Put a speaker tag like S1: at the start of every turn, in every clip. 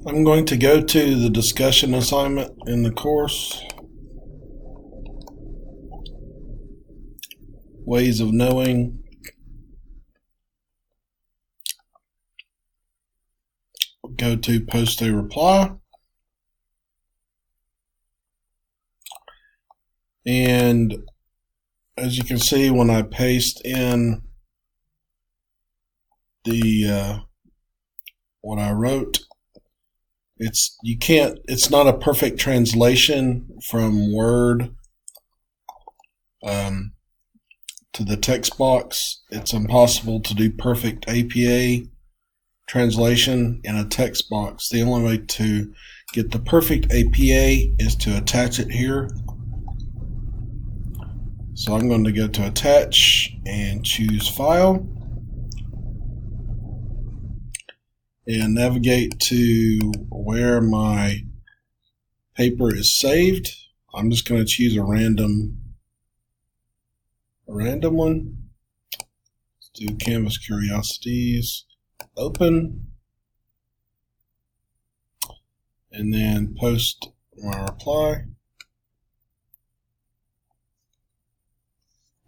S1: I'm going to go to the discussion assignment in the course. Ways of knowing. Go to post a reply. And as you can see, when I paste in the what I wrote, it's not a perfect translation from Word to the text box. It's impossible to do perfect APA translation in a text box. The only way to get the perfect APA is to attach it here. So I'm going to go to attach and choose file and navigate to where my paper is saved. I'm just going to choose a random one. Let's do Canvas Curiosities, open, and then post my reply.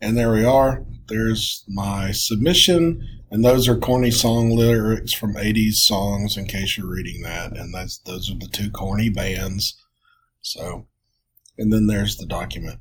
S1: And there we are. There's my submission, and those are corny song lyrics from 80s songs, in case you're reading that. And those are the two corny bands. So, and then there's the document.